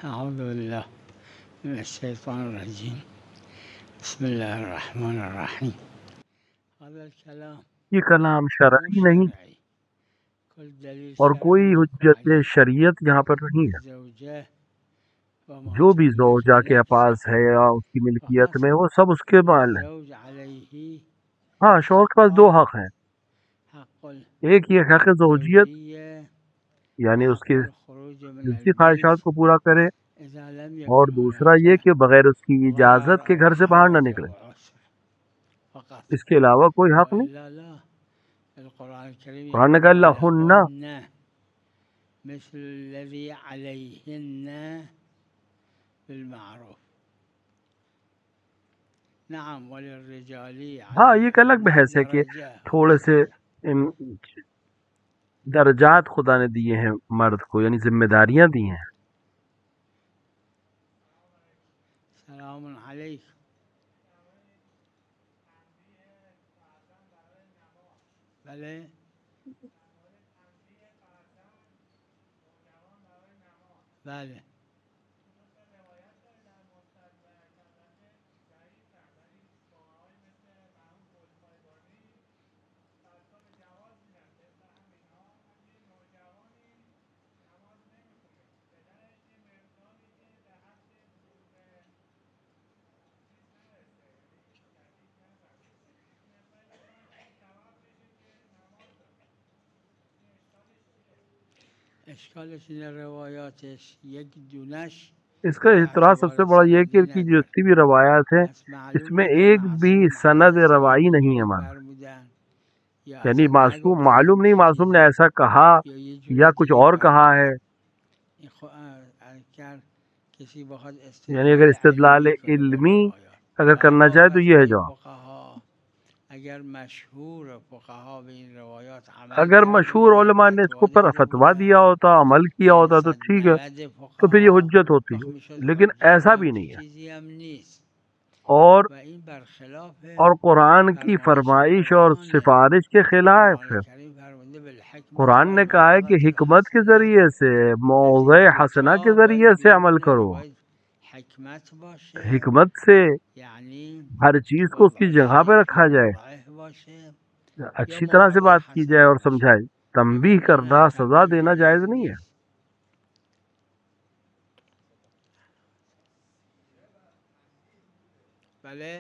أعوذ بالله من الشيطان الرجيم بسم الله الرحمن الرحيم هذا الكلام یہ کلام مو شرعی نہیں شرعي كل دليل اور کوئی شرعي حجت عليه شریعت یہاں پر نہیں ہے. الزوجة وما جو بھی تملك زوجہ کے نفسه پاس ہے یا اس کی ملکیت فقط میں وہ سب اس کے مال ہے. للزوج عليه ہاں شوہر کے پاس دو حقان حق ہیں. حق ایک یہ حق زوجیت الزوجية یعنی اس وحق کے الخروج من جنسی البيت خواہشات کو پورا کرے، إذا لم اور يكن دوسرا یہ هناك کہ بغیر اس کی ضرر اجازت کے أو گھر سے باہر نہ حرج نکلے. أو عسر فقط اس کے علاوہ کوئی حق نہیں. وإلا لا. القرآن الكريم قرآن نے يقول کہا لہن ولهن مثل الذي عليهن بالمعروف. نعم وللرجال ہاں یہ ایک الگ بحث ہے کہ تھوڑے سے درجات خدا نے دیے ہیں مرد کو، یعنی ذمہ داریاں دی ہیں. سلام علیک. بله بله اشکالش اینه روایاتش یک دونش اس کا اعتراض سب سے بڑا یہ ہے کہ کی جتنی بھی روایات ہیں پس اس معلوم میں نیست ایک بھی معصوم سند ایسی روائی نہیں ہے جوری مان، فرمودن یا یعنی اصلا معصوم نگفتن معلوم نہیں معصوم نے ایسا کہا یا یه یا جور کچھ دیگه اور کہا ہے. فرمودن. اگر کسی بخواد یعنی اگر استدلال استدلال علمی کنه به علمی روایات اگر کرنا آقا چاہے تو پس یہ ہے این جواب. فقها اگر مشهور فقها به این روایات عمل اگر کرده مشہور بودن علماء نے اس فتوا کو پر داده فتوا بودن دیا ہوتا، عمل کیا که ہوتا تو اصلا ٹھیک ہے، 90 تو پھر یہ فقها حجت ہوتی ہے، وقت میشد لیکن حجت. ایسا این بھی همچی نہیں ہے. چیزی هم نیست اور و این برخلاف قرآن کی فرمایش فرمائش اور قرآنه. سفارش کے خلاف قرآن ہے. کریم فرموده بالحکمت قرآن نے کہا ہے کہ والموعظة حکمت کے الحسنه. ذریعے سے، پس موضع این حسنہ کے دوتا ذریعے باید سے بین عمل اون کرو. باید حکمت باشه، حکمت سے یعنی ہر چیز کو اس وضع کی جگہ الشیء پہ فی رکھا جائے، موضعه باشه یا اچھی طرح سے موعظه بات کی جائے حسنه اور باشه. سمجھائے. تنبیہ کرنا، وگرنه سزا تنبیه دینا جائز نہیں ہے. نیست. بله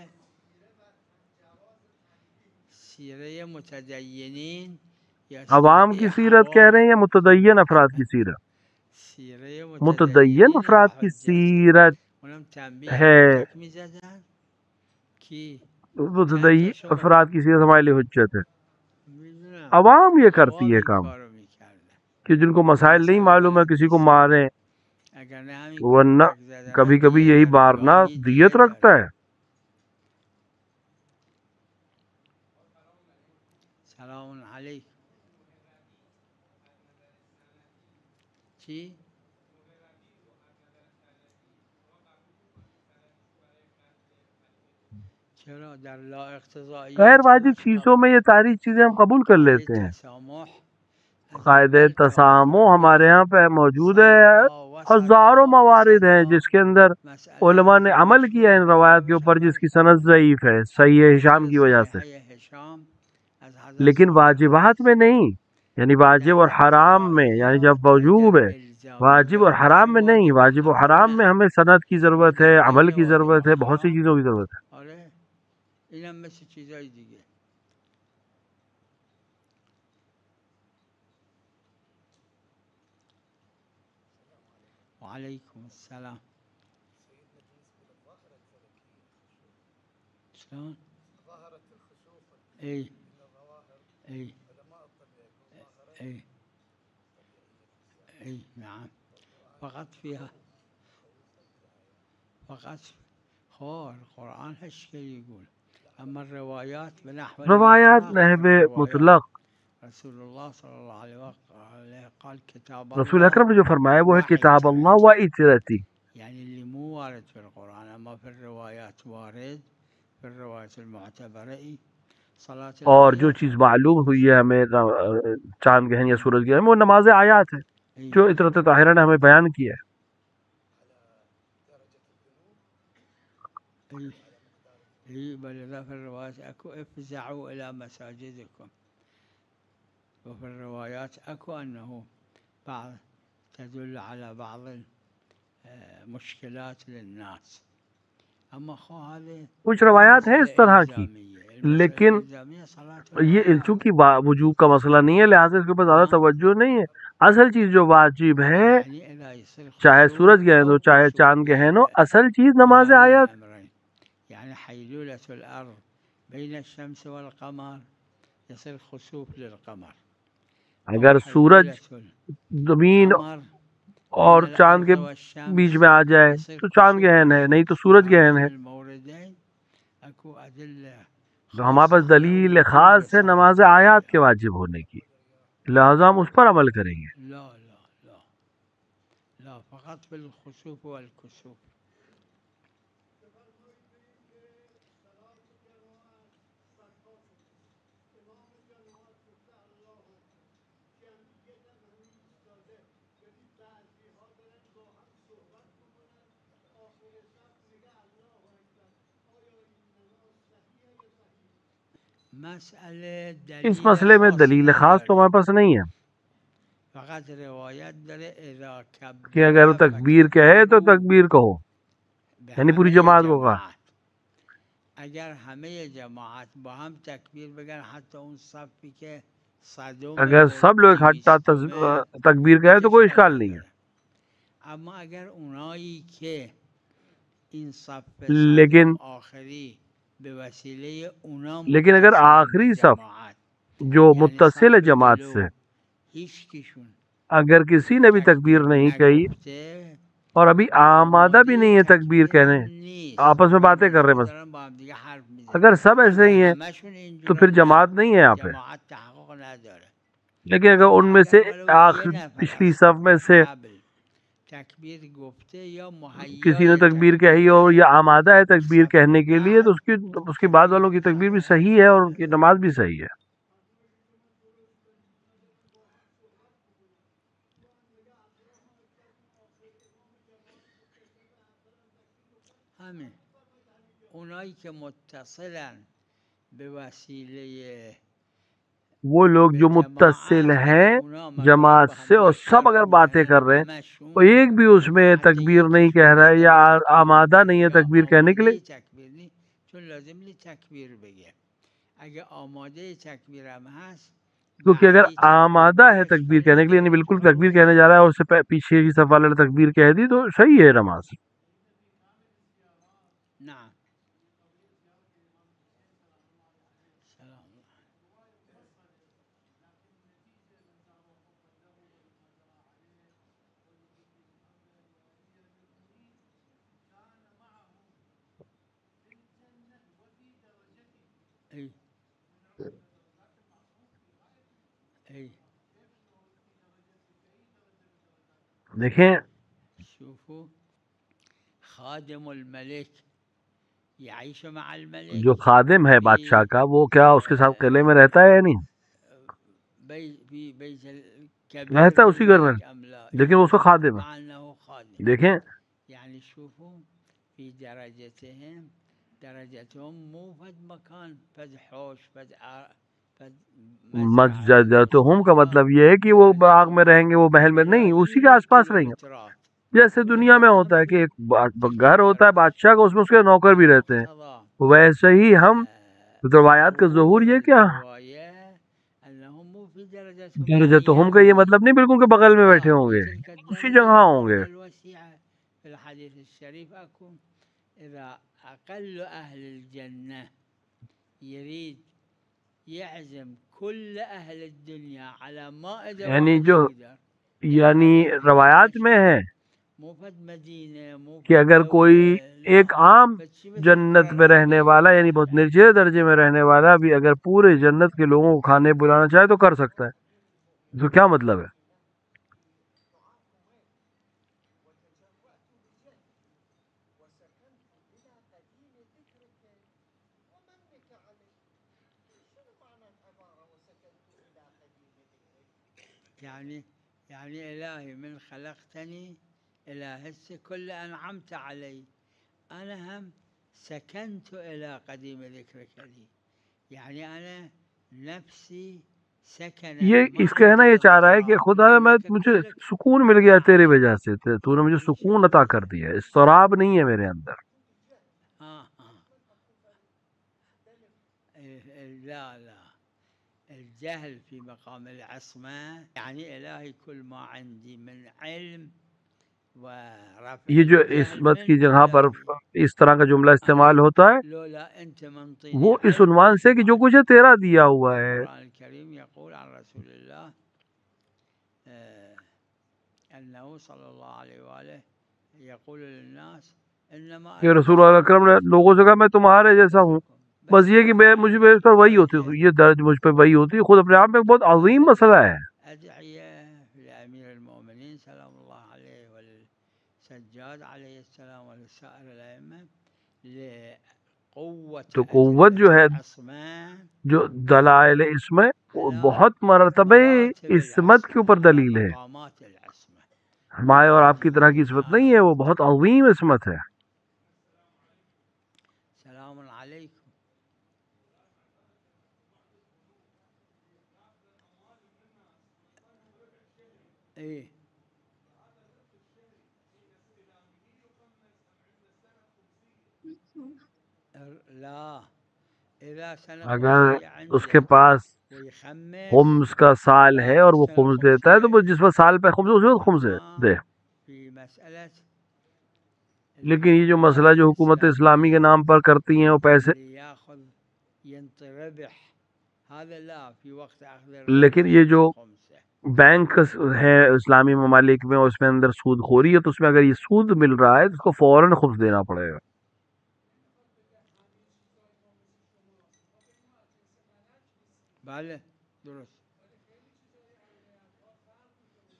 سیره متدینین یا عوام کی سیره سیرت کہہ عوام. رہے ہیں یا متدین افراد کی سیرت؟ سیره متدین متدینین افراد کی حجته. سیرت اونم تنبیه ہے، کوچک میزدن کی چند متدین تاشو افراد کی سیرت ہمارے لیے حجت ہے. میدونم عوام یہ عوام کرتی ہے این کام کارو میکردن کہ جن کو مسائل نہیں مثلا معلوم ہے بلد کسی کو نیستن، ماریں، اگر نه همین ورنہ کوچک زدن هم کبھی کبھی دیه یہی داره، مارنا گاهی دیه دیت رکھتا داره. ہے. سلام علیک. چی؟ چرا در لا اقتضائیه غیر که واجب هست چیزوں میں یہ ساری چیزیں ہم قبول کر قاعده لیتے ہیں. تسامح از قاعدہ اول تا تسامح آخر ہمارے میاد. یہاں پہ موجود ہے. صدها و ہزاروں صدها و موارد ہیں صدها جس کے اندر مسئله علماء نے که عمل کیا ہے ان مشهور روایات کے راویش اوپر جس اول کی صحیح سند ضعیف ہے، صحیح ہشام مثل کی وجہ سے، صحیحه هشام از حضرت لیکن ثابت واجبات میں است. نہیں. یعنی واجب در اور حرام میں، یعنی جب اقتضائیات یا وجوب در ہے، واجب اور الزامیات حرام دیگه میں نہیں. واجب و واجب و حرام حرام میں نه. ہمیں سند کی اما ضرورت ہے، در عمل بین کی واجب و ضرورت ہے، بہت سی حرام چیزوں کی ضرورت ہے. آره اینم مثل چیزای دیگه. وعلیکم السلام. شلون؟ اي اي اي اي نعم. فقط خور القرآن هش يقول اما الروايات بنحو روایات المطلق نحو فالروايات مطلق، رسول الله صلى الله عليه وسلم قال كتاب رسول الله اکرم نے جو فرمایا وہ ہے کتاب اللہ و وعترتي، اطرتی. يعني اللي مو وارد في القرآن اما في الروايات وارد. في الروايات المعتبرة صلاة اور جو الآيات چیز معلوم ہوئی ہے ہمیں چاند گہن یا سورج گہن، وہ نماز آیات ہے جو اي اطرت طاہرہ نے ہمیں بیان کیا ہے. إي إي بل في الروايات أكو افزعوا إلى مساجدكم، وفي الروايات أكو أنه بعض تدل على بعض المشكلات للناس. أما خو هذه کچھ روایات ہیں اس مسألة طرح کی، إلزامية، المسألة لیکن الإلزامية صلاة یہ الغائب. چونکہ وجوب کا مسئلہ نہیں ہے لہٰذا اس کے اوپر زیادہ ہاں توجہ نہیں ہے. اصل چیز جو واجب ہے يعني إذا يصير چاہے خسوف سورج گرہن أو ہو چاہے كسوف چاند گرہن ہو، اصل چیز نماز بهذين آیات. الأمرين، يعني حيلولة الأرض بين الشمس والقمر يصير خسوف للقمر، أو اگر سورج حيلولة زمین القمر اور بين چاند کے الأرض بیچ والشمس میں آ جائے يصير تو چاند خسوف گہن ہے، نہیں تو للشمس. سورج گہن هذين ہے. الموردين أكو أدلة تو ہمارے خاصة پاس على دلیل وجوب خاص ہے صلاة نماز آیات کے الغائب. واجب ہونے کی، لہٰذا ہم اس پر عمل کریں گے. لا لا لا لا، فقط في الخسوف والكسوف. مسئلة اس دلیل مسئلے میں خاص دلیل خاص تو نداره، ہمارے پاس نہیں ہے فقط روایت داره اذا کہ اگر كبر تکبیر کہے تو فكبروا تکبیر کہو، به یعنی پوری همه جماعت کو کہا. جماعت. اگر همه جماعت با هم تکبیر بگن حتی اون صفی که صدومه اگر و سب لوگ اکٹھا دویستمه تکبیر هیچ کہے تو کوئی اشکال اشکال نہیں ہے. نداره. اما اگر اونایی که این صف لیکن صدوم آخری به وسیله اونا لیکن اگر متصلن به آخری صف جماعت، جو یعنی متصل ہے صف جماعت جلو سے، هیچ کیشون اگر کسی نے بھی تکبیر نہیں کہی نگفته اور ابھی و آمادہ بھی آماده نہیں ہے تکبیر تکبیر کہنے، هم نیست، آپس میں باتیں کر رہے همشون ہیں بس، دارن با هم دیگه حرف میزنن، اگر سب ایسے اگر ہی ہیں همشون تو پھر اینجورن جماعت نه، نہیں ہے یہاں پہ. جماعت تحقق نداره. لیکن اگر اما ان میں اگر سے ولو یه نفر پچھلی از صف میں صف سے قبل تکبیر گفته یا کسی نے مهیای تکبیر کہی ہو یا تکبیر آمادہ ہے تکبیر صف کہنے کے لیے تو بعد اس کی بعد تکبیر والوں کی که تکبیر بھی صحیح صحیح ہے اور ان کی نداره. نماز بھی صحیح ہے. همین اونایی که متصلن به وسیله وہ لوگ به جو متصل جماعت، اگر ہیں اونا مثلا جماعت با هم سے اور دیگه سب حرف اگر باتیں میزنن کر رہے ہیں، اور همشون، ایک بھی اس میں حتی تکبیر نہیں کہہ یکیشون رہا ہے یا نداره تکبیر آمادہ بگه نہیں ہے یا تکبیر کہنے کے لیے، آماده تکبیر نی، چون لازم نی تکبیر بگه. اگه آماده تکبیر هم هست کیونکہ اگر بعدی تکبیر آمادہ ہے بگه تکبیر اشکال کہنے کے لیے، یعنی نداره. بالکل تکبیر کہنے جا رہا ہے اور اس سے پیچھے کی صف والے نے تکبیر کہہ دی تو صحیح ہے نماز. نعم. سلام. ای ای دیکھیں شوفوا خادم الملك يعيش مع جو الملك خادم ہے بادشاہ کا وہ کیا اس کے ساتھ قلعے میں رہتا ہے یا نہیں؟ في بيت الكبير رہتا ہے اسی گھر میں، للملك أم لا؟ لیکن وہ اس کا خادم ہے. مع أنه خادم. دیکھیں يعني شوفوا في درجتهم مو فد مكان فد حوش فد مزرعة مسجدتہم کا مطلب یہ ہے کہ وہ باغ میں رہیں گے، وہ محل میں نہیں، اسی کے آس پاس رہیں گے. كيلومترات. جیسے دنیا میں ہوتا ہے کہ ایک گھر ہوتا ہے بادشاہ کا، اس میں اس کے نوکر بھی رہتے ہیں، المقتضى ویسے ہی ہم روایات کا ظہور یہ کیا الرواية أنهم مو في درجتهم درجتہم کا یہ العليا، مطلب نہیں بالکل کہ بغل میں لا بیٹھے ہوں في گے، تلك اسی الدرجة جگہ ہوں گے. الدرجة الوسيعة. في الحديث الشريف أكو إذا أقل أهل الجنة يريد يعزم كل أهل الدنيا على مائدة یعنی واحدة جو يقدر. یعنی روایات میں ہے مو فد مدينة مو کہ فد اگر کوئی دولة، ایک لا عام فشي مثل جنت كرة میں رہنے الأرض والا یعنی بہت واحدة. نچلے درجے میں رہنے والا بھی اگر پورے جنت کے لوگوں کو کھانے بلانا چاہے تو کر سکتا ہے. تو کیا مطلب ہے؟ يعني إلهي من خلقتني إلى هسه كل أنعمت علي، أنا هم سكنت إلى قديم ذكرك لي، يعني أنا نفسي سكنت یہ ما اس کہنا عندي یہ چاہ رہا ہے کہ اضطراب، خدا میں لأنك مجھے كلك سکون مل گیا تیری وجہ سے، تو نے مجھے سکون عطا کر دیا، اضطراب نہیں ہے میرے اندر۔ آه. لا لا، الجهل في مقام العصمة يعني إلهي كل ما عندي من علم ورفع یہ جو الجهل عصمت کی منك جگہ پر إلهي، اس طرح کا جملہ استعمال أنا ہوتا ہے لولا أنت منطيني وہ اس علم عنوان سے کہ جو ما کچھ ہے تیرا دیا ہوا ہے۔ القرآن الكريم يقول عن رسول الله أنه صلى الله عليه وآله يقول للناس إنما کہ أنا رسول اللہ بشر اکرم نے لوگوں سے کہا میں تمہارے جیسا ہوں، مثلكم، بس یہ کہ مجھ پہ اس پر وہی ہوتی ہے، درجة یہ درج مجھ پہ وہی ہوتی ہے، خود اپنے آپ میں ایک بہت عظیم مسئلہ ہے۔ أدعية لأمير المؤمنين سلام الله عليه وللسجاد عليه السلام ولسائر الأئمة لقوة تو قوت جو ہے العصمة جو دلائل اس میں وہ على بہت مرتبہ مراتب عصمت کے العصمة، اوپر على دلیل ہے، مقامات العصمة. ہمارے اور آپ کی طرح کی عصمت نہیں ہے، وہ بہت عظیم عصمت ہے۔ سلام عليكم. إيه لا، إذا سنة اگر خمسية اس کے عنده پاس ويخمس خمس کا سال ہے لا اور وہ السنة خمس دیتا ہے تو وہ الخمسية جس پر سال پہ خمس اس وقت خمس دے۔ أما في مسألة لیکن یہ جو مسئلہ البنك جو حکومت اسلامی کے الإسلامية نام پر کرتی ہیں وہ پیسے، اللي ياخذ ينطي ربح، هذا لا، في وقت أخذ لیکن الربح یہ جو خمسة. بینک ہے اسلامی ممالک میں اور اس میں اندر سود خوری ہے تو اس میں اگر یہ سود مل رہا ہے تو اس کو فوراً خمس دینا پڑے گا۔ بله درست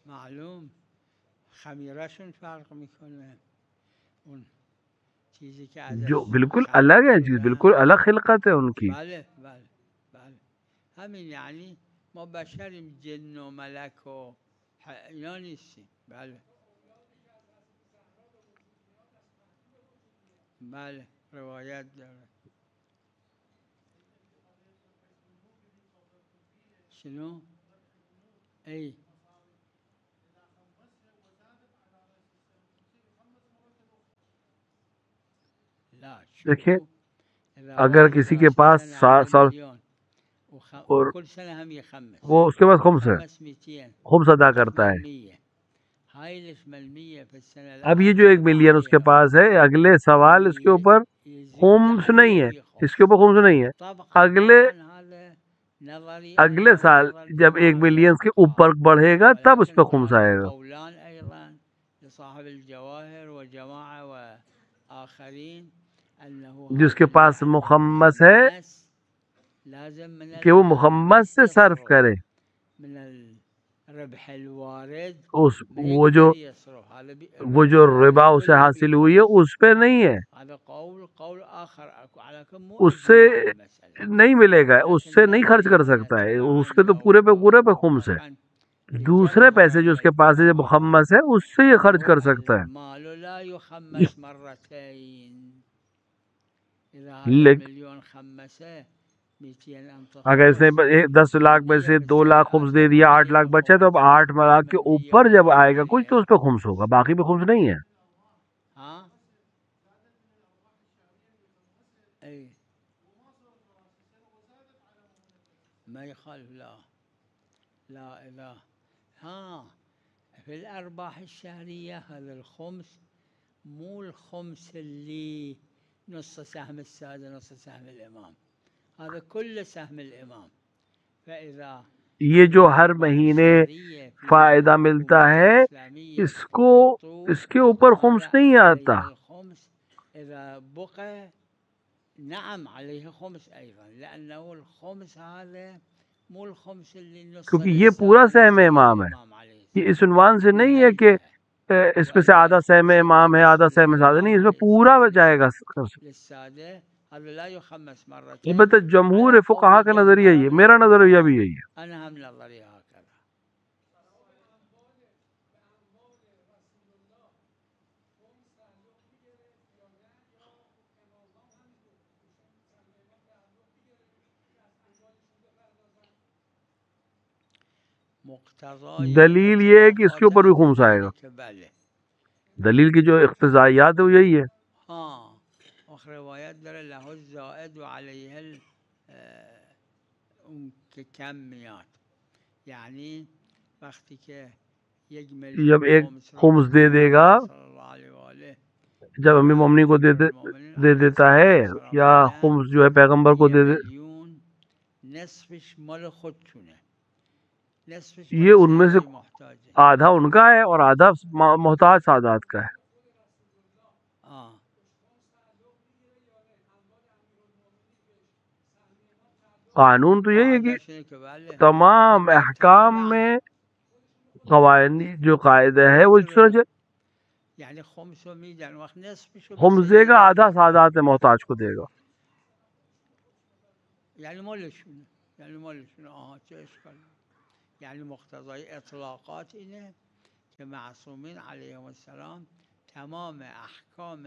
معلوم، خمیرهشون فرق میکنه، اون چیزی که جو ازش بالکل خلق الگ ہے چیز، شده. بالکل الگ خلقت ہے ان کی۔ بله بله بله، همین یعنی ما بشریم، جن و ملک و اینا نیستیم. بله بله روایت داره. شنو؟ ای لا دیکھیں شوفوا، إذا اگر واحد کسی کے راس پاس السنة عنده مليون اور وكل سنة هم يخمس، وہ اس کے پاس خمس ہے، خمس 200 خمس ادا کرتا ہے، المية، هاي المية في السنة اب لا یہ جو 1 ملین اس کے عليها، پاس ہے، اگلے سوال اس کے اوپر يزيد خمس نہیں ہے، عليه اس کے اوپر خمس. خمس نہیں ہے، طبعا اگلے هذا نظري اگلے أنا سال ونظر جب جماعة 1 ملین کے الفقهاء، اوپر بڑھے گا تب اس ولكن پہ خمس هناك آئے گا۔ قولان أيضا لصاحب الجواهر وجماعة وآخرين أنه جس کے هذا پاس اللي عنده مخمس ہے مخمس لازم من کہ وہ المال مخمس سے صرف يصرف، کرے، من الربح الوارد اس ما وہ جو يقدر يصرف. هذا وہ جو الربح ربا الوارد اسے كله حاصل ہوئی ہے بيخمس. اس پہ نہیں ہے، هذا قول آخر أكو، على كم مو اس سے إجماع المسألة، نہیں ملے گا، اس ولكن سے نہیں خرچ نظري کر أنا سکتا ہے، اس کے تو تباعني پورے پہ پورے پہ أو خمس ہے۔ كان في دوسرے جمهرة پیسے جو اس کے پاس ہے جو العلماء مخمس ہے اس سے یہ خرچ کر أنه سکتا ہے۔ المال لا يخمس مرتين. إذا هذا لیکن المليون خمسه 200 أن اگر اس نے تخمس 10 لاکھ میں 100 سے في 2 لاکھ السنة خمس دے دیا، 8 عليها لاکھ بچا تو اب خمس، 8 لاکھ کے 800 اوپر جب مليون آئے گا کچھ تو عليها. اس پہ خمس ہوگا، باقی پہ خمس نہیں ہے۔ ها أي ما يخالف، لا لا إذا ها في الأرباح الشهرية هذا الخمس مو الخمس اللي نص سهم السادة نص سهم الإمام، هذا كل سهم الإمام. فإذا یہ جو ہر مہینے فائدہ ملتا ہے اس کو اس کے اوپر خمس نہیں آتا۔ الخمس إذا بقى نعم عليه خمس أيضا، لأنه الخمس هذا مو الخمس اللي نص کیونکہ یہ پورا للسادة سہم نص امام ہے، للإمام عليه یہ السلام اس عنوان سے نہیں ہے کہ اس میں سے آدھا سہم امام ہے آدھا سہم سادہ، نہیں، اس میں پورا جائے گا۔ للسادة هذا لا يخمس مرتين. البتہ جمہور فقہا کا نظریہ یہ، میرا نظریہ بھی یہی ہے۔ أنا هم نظري هكذا. مقتضای دلیل یہ ہے کہ اس کے اوپر بھی خمس آئے گا. کہ بله دلیل کی جو اقتضائیات ہے وہ یہی ہے. ها آخر روایت داره له الزائد و علیه اون که کم میاد، یعنی وقتی که 1,000,000 جب ایک خمس را خمس دے دے گا، صلی اللہ علیہ وآلہ جب امیر مومنین کو دے دیتا ہے یا خمس جو ہے پیغمبر کو دے دے، 1,000,000 نصفش مال خودشونه، نصفش یہ ان میں سے محتاجه. آدھا ان کا ہے اور آدھا محتاج سادات کا ہے. قانون تو یہی ہے کہ تمام احکام میں قوانین جو قاعدہ ہے وہ اس طرح سے یعنی خمس رو میدن وقت نصفش رو خمس دے گا، آدھا سادات محتاج کو دے گا. یعنی مالشونه، یعنی مالشونه. چه اشکال؟ یعنی مقتضای اطلاقات اینه که معصومین علیهم السلام تمام احکام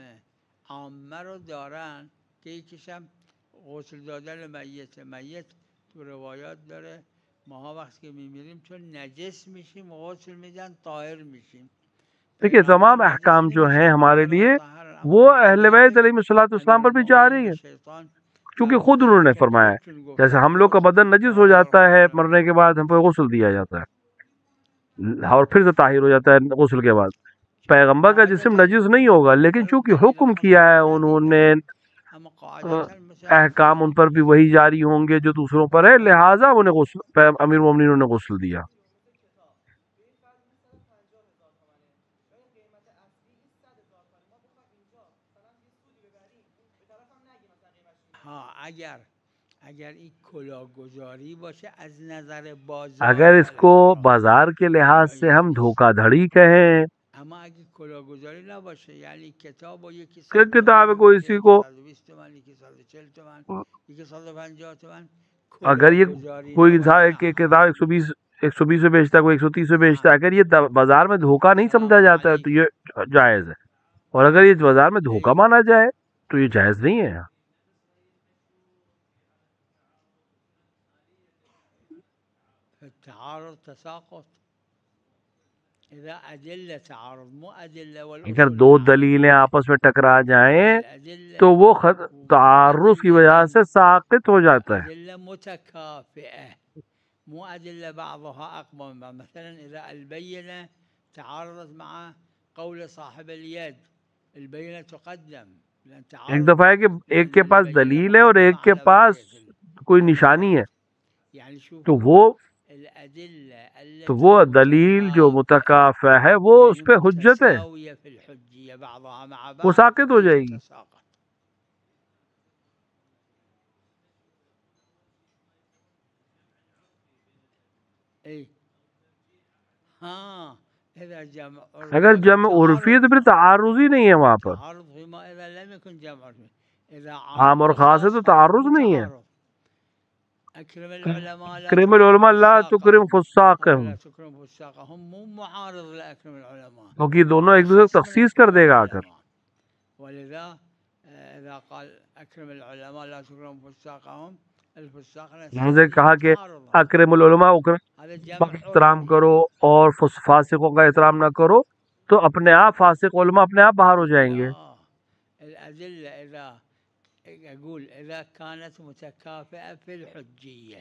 عامه رو دارن که یکیش هم غسل دادن میت تو روایات داره ماها وقتی که میمیریم چون نجس میشیم غسل میدن طاهر میشیم. دیکھیے تمام احکام جو ہیں ہمارے لیے وہ اہل بیت علیہ الصلوۃ والسلام پر بھی جاری ہیں، کیونکہ خود انہوں نے فرمایا ہے. جیسے ہم لوگ کا بدن نجس ہو جاتا ہے مرنے کے بعد، ہم پہ غسل دیا جاتا ہے اور پھر سے طاہر ہو جاتا ہے غسل کے بعد. پیغمبر کا جسم نجس نہیں ہوگا، لیکن چونکہ حکم کیا ہے انہوں نے، احکام ان پر بھی وہی جاری ہوں گے جو دوسروں پر ہے، لہٰذا انہیں غسل امیر مومنین نے غسل دیا. اگر اس کو بازار کے لحاظ سے ہم دھوکہ دھڑی کہیں کہ کتاب کو اسی کو، اگر یہ کوئی انسان کتاب 120 میں بیچتا ہے، کوئی 130 میں بیچتا ہے، اگر یہ بازار میں دھوکہ نہیں سمجھا جاتا ہے تو یہ جائز ہے، اور اگر یہ بازار میں دھوکہ مانا جائے تو یہ جائز نہیں ہے. اگر دو دلیلیں آپس میں ٹکرا جائیں تو وہ تعارض کی وجہ سے ساقط ہو جاتا ہے. مو أدلة بعضها أقوى من بعض. مثلا إذا البينة تعارضت مع قول صاحب اليد البينة تقدم. ایک دفعہ ہے کہ ایک کے پاس دلیل ہے اور ایک کے پاس کوئی نشانی ہے، تو وہ دلیل جو متکافئ ہے وہ اس پہ حجت ہے، وہ ساقط ہو جائے گی. اگر جمع عرفی ہے تو پھر تعارض ہی نہیں ہے وہاں پر. عام اور خاص ہے تو تعارض نہیں ہے. اکرم العلماء لا تکرم فساقہم، کیونکہ دونوں ایک دوسرے کو تخصیص کر دے گا آ کر. نے کہا کہ اکرم العلماء احترام کرو اور فاسقوں کا احترام نہ کرو تو اپنے آپ فاسق علماء اپنے آپ باہر ہو جائیں گے.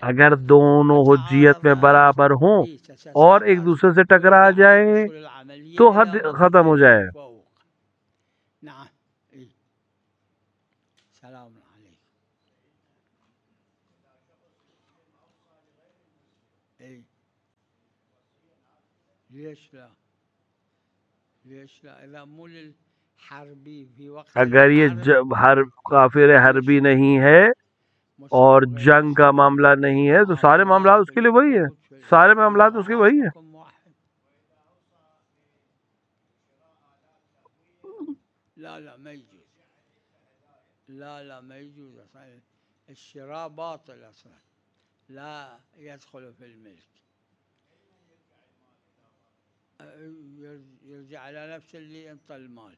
اگر دونوں حجیت میں برابر ہوں اور ایک دوسرے سے ٹکرا جائے تو حد ختم ہو جائے. اگر یہ کافر حربی نہیں ہے اور جنگ کا معاملہ نہیں ہے تو سارے معاملات اس کے لیے وہی ہیں، سارے معاملات اس کے وہی ہیں. لا ما يجوز، لا ما يجوز اصلا، الشراء باطل اصلا، لا يدخل في الملك، يرجع على نفس اللي انطى المال،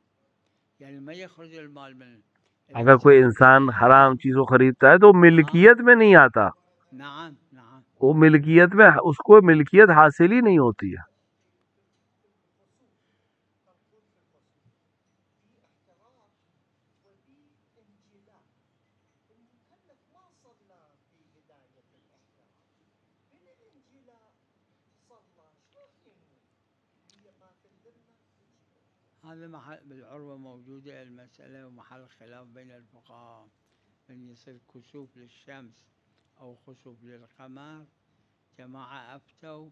يعني ما يخرج المال من. اگر کوئی انسان حرام چیزوں خریدتا ہے تو ملکیت میں نہیں آتا، نعم نعم وہ ملکیت میں اس کو ملکیت حاصل ہی نہیں ہوتی ہے. هذا محل بالعروة موجودة المسألة ومحل خلاف بين الفقهاء من يصير كسوف للشمس أو خسوف للقمر. جماعة أفتوا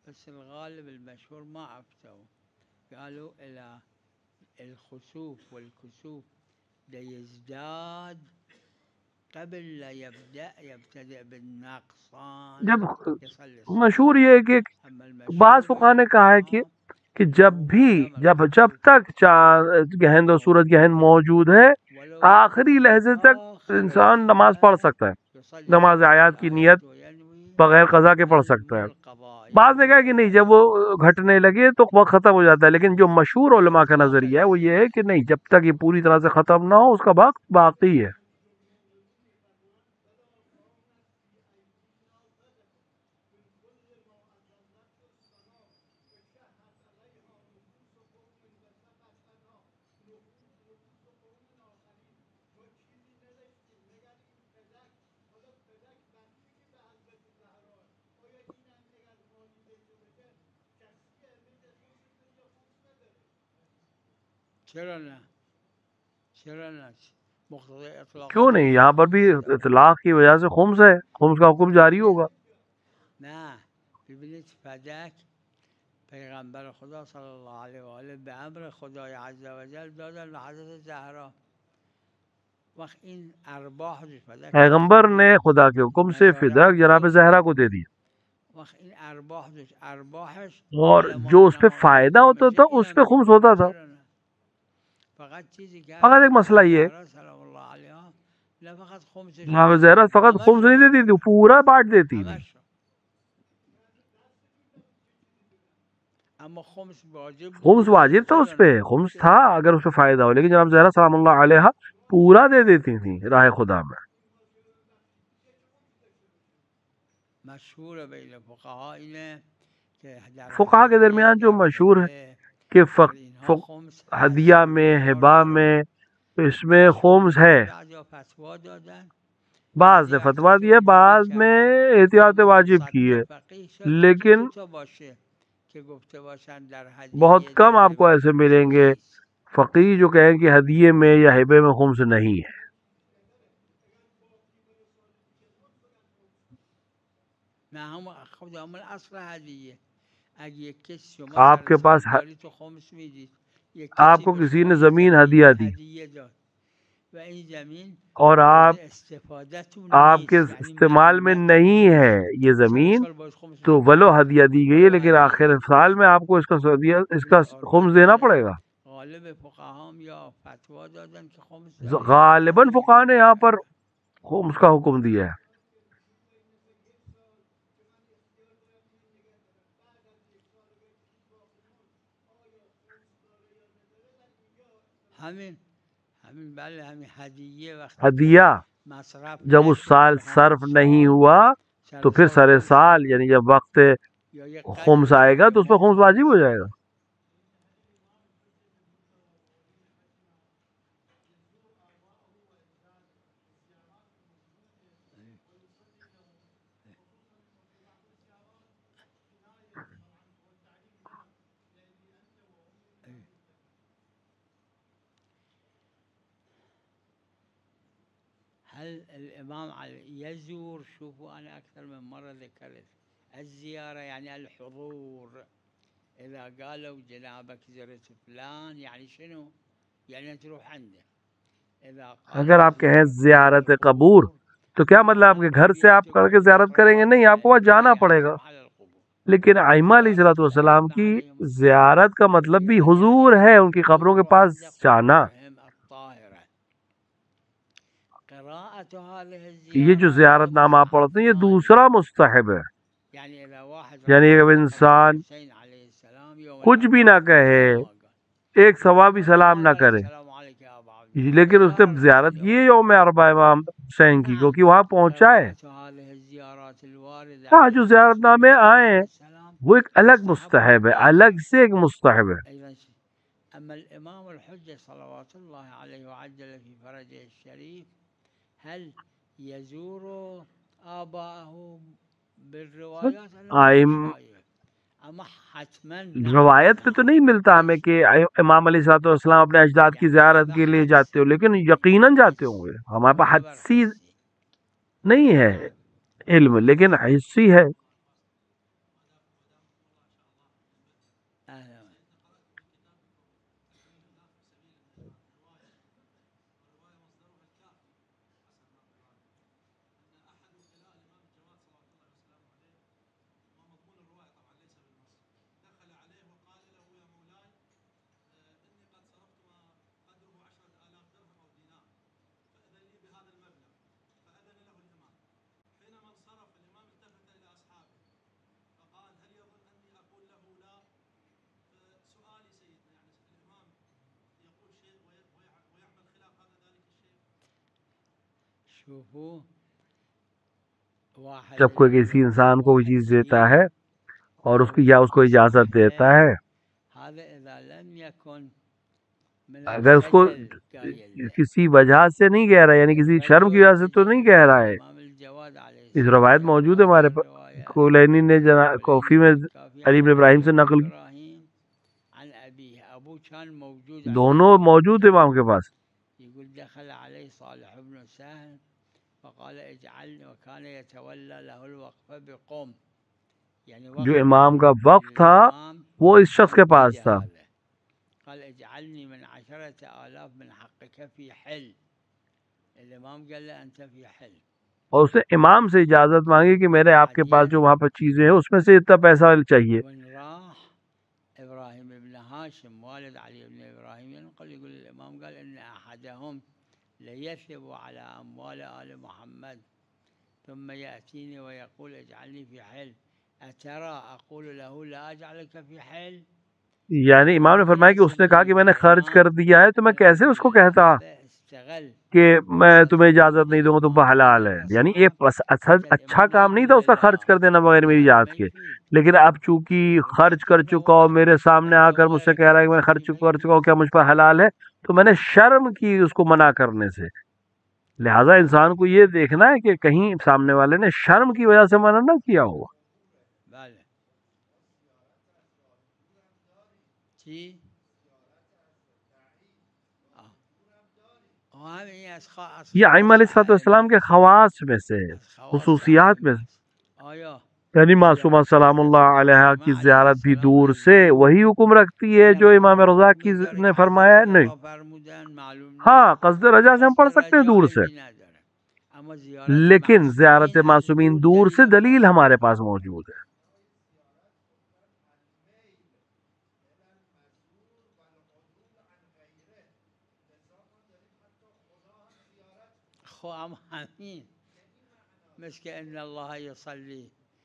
بس الغالب المشهور ما أفتوا، قالوا إلى الخسوف والكسوف ليزداد قبل لا يبتدئ بالنقصان جب يصلي مشہور یہ ہے کہ الصلاة. بعض فقہا نے کہا ہے کہ جب تک چاند گہن اور سورج گہن موجود ہے آخری لحظے تک انسان نماز پڑھ سکتا ہے، نماز آیات کی نیت بغیر قضا کے پڑھ سکتا ہے. بعض نے کہا کہ نہیں، جب وہ گھٹنے لگے تو وقت ختم ہو جاتا ہے، لیکن جو مشہور علماء کا نظریہ ہے وہ یہ ہے کہ نہیں، جب تک یہ پوری طرح سے ختم نہ ہو اس کا وقت باقی ہے. کیوں نہیں؟ یہاں پر بھی اطلاق کی وجہ سے خمس ہے، خمس کا حکم جاری ہوگا. پیغمبر خدا صلی اللہ علیہ وآلہ به امر خدای عز و جل دادن به حضرت زهرا. وقت این ارباح پیغمبر نے خدا کے حکم سے فداک جناب زہرا کو دے دی، وقت این ارباحش اور جو اس پہ فائدہ ہوتا تھا اس پہ خمس ہوتا تھا. فقط ایک مسئلہ یہ ہے جناب زہرا فقط خمس نہیں دیتی تھی، پورا بانٹ دیتی تھی. خمس واجب تھا اس پہ، خمس تھا اگر اس پہ فائدہ ہو، لیکن جناب زہرا سلام اللہ علیہ پورا دے دیتی تھی راہ خدا میں. فقہا کے درمیان جو مشہور ہے کہ ہدیہ میں، ہبہ میں، اس میں خمس ہے. بعض نے فتویٰ دیا، بعض میں احتیاط واجب کی ہے، لیکن بہت کم آپ کو ایسے ملیں گے فقیہ جو کہیں کہ ہدیے میں یا ہبے میں خمس نہیں ہے. آپ کے پاس آپ کو کسی نے زمین ہدیہ دی اور آپ کے استعمال میں نہیں ہے یہ زمین، تو ولو ہدیہ دی گئی ہے لیکن آخر سال میں آپ کو اس کا خمس دینا پڑے گا. غالباً فقہا نے یہاں پر خمس کا حکم دیا ہے. ہدیہ جب اس سال صرف نہیں ہوا تو پھر سر سال یعنی جب وقت خمس آئے گا تو اس پر خمس واجب ہو جائے گا. هل الإمام علي يزور؟ شوفوا أنا أكثر من مرة ذكرت الزيارة يعني الحضور. إذا قالوا جنابك زرت فلان يعني شنو؟ يعني تروح عنده. اگر آپ کہیں زیارت قبور تو کیا مطلب آپ کے گھر سے آپ کر کے زیارت کریں گے؟ نہیں، آپ کو وہاں جانا پڑے گا. لیکن ائمہ علیہ الصلوۃ والسلام کی زیارت کا مطلب بھی حضور ہے، ان کی قبروں کے پاس جانا. یہ جو زیارت نامہ آپ پڑھتے ہیں یہ دوسرا مستحب ہے. یعنی اگر انسان کچھ بھی نہ کہے، ایک ثواب بھی سلام نہ کرے، لیکن اس نے زیارت کی ہے یوم اربعہ امام حسین کی، کیونکہ وہاں پہنچا ہے. الزيارات الواردة ہاں على جو زیارت نامے آئے ہیں السلام وہ ایک الگ مستحب مستحب ہے، وجائز. الگ سے ایک مستحب ہے. أيضا أما الإمام الحجة صلوات الله عليه وعجل في فرجه الشريف هل يزور آباءه بالروايات؟ أنا آئم مش شايف. أما حتما روایت پہ تو نہیں ملتا ہمیں کہ امام علیہ الصلوۃ والسلام اپنے اجداد کی زیارت کے لیے جاتے ہو، لیکن یقیناً جاتے ہوں گے. ہمارے پاس حدسی نہیں ہے علم، لیکن حسی ہے. جب کوئی کسی انسان کو وہ چیز دیتا ہے اور اس کی یا اس کو اجازت دیتا ہے، اگر اس کو کسی وجہ سے نہیں کہہ رہا، یعنی کسی شرم کی وجہ سے تو نہیں کہہ رہا ہے. اس روایت موجود ہے ہمارے پاس، کولینی نے کوفی میں علی بن ابراہیم سے نقل کی، دونوں موجود ہیں امام کے پاس. جو امام کا وقت تھا وہ اس شخص کے پاس تھا. قال اجعلني من 10,000 من حقك في حل. الامام قال له انت في حل. اور اس نے امام سے اجازت مانگی کہ میرے آپ کے پاس جو وہاں پر چیزیں ہیں اس میں سے اتنا پیسہ چاہیے. ابراہیم بن ہاشم والد علی بن ابراہیم ينقل يقول الامام قال ان احدهم ليثب على اموال آل محمد ثم ياتيني ويقول اجعلني في حل اترى اقول له لا اجعلك في حل. یعنی امام نے فرمایا کہ اس نے کہا کہ میں نے خرچ کر دیا ہے تو میں کیسے اس کو کہتا کہ میں تمہیں اجازت نہیں دوں گا، تم پر حلال ہے. یعنی ایک اچھا کام نہیں تھا اس کا خرچ کر دینا بغیر میری اجازت کے، لیکن اب چونکہ خرچ کر چکا ہوں، میرے سامنے آ کر مجھ سے کہہ رہا ہے کہ میں خرچ کر چکا ہوں، کیا مجھ پر حلال ہے؟ تو میں نے شرم کی اس کو منع کرنے سے. لہٰذا انسان کو یہ دیکھنا ہے کہ کہیں سامنے والے نے شرم کی وجہ سے منع نہ کیا ہوا. یہ ائمہ علیہ السلام کے خواص میں سے، خصوصیات میں سے، یعنی معصومہ سلام اللہ علیہ کی زیارت بھی دور سے وہی حکم رکھتی ہے جو امام رضا کی نے فرمایا. نہیں، ہاں قصد رجا سے ہم پڑھ سکتے ہیں دور سے، لیکن زیارت معصومین دور سے دلیل ہمارے پاس موجود ہے.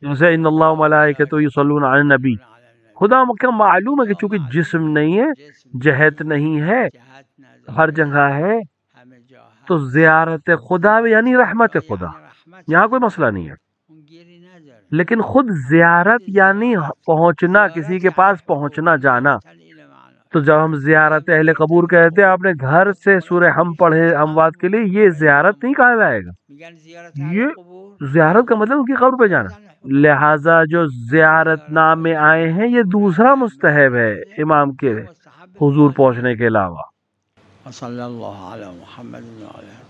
جیسے ان اللہ وملائکتہ یصلون علی النبی، خدا کا معلوم ہے کہ چونکہ جسم نہیں ہے، جہت نہیں ہے، ہر جگہ ہے، تو زیارت خدا یعنی رحمت خدا، یہاں کوئی مسئلہ نہیں ہے. لیکن خود زیارت یعنی پہنچنا، کسی کے پاس پہنچنا، جانا. تو جب ہم زیارت اہل قبور کہتے ہیں، آپ نے گھر سے سورہ ہم پڑھے اموات کے لیے، یہ زیارت نہیں کہا جائے گا. یہ زیارت کا مطلب ان کی قبر پہ جانا. لہٰذا جو زیارت نامے آئے ہیں یہ دوسرا مستحب ہے امام کے حضور پہنچنے کے علاوہ. صلی اللہ علی محمد وعلیہ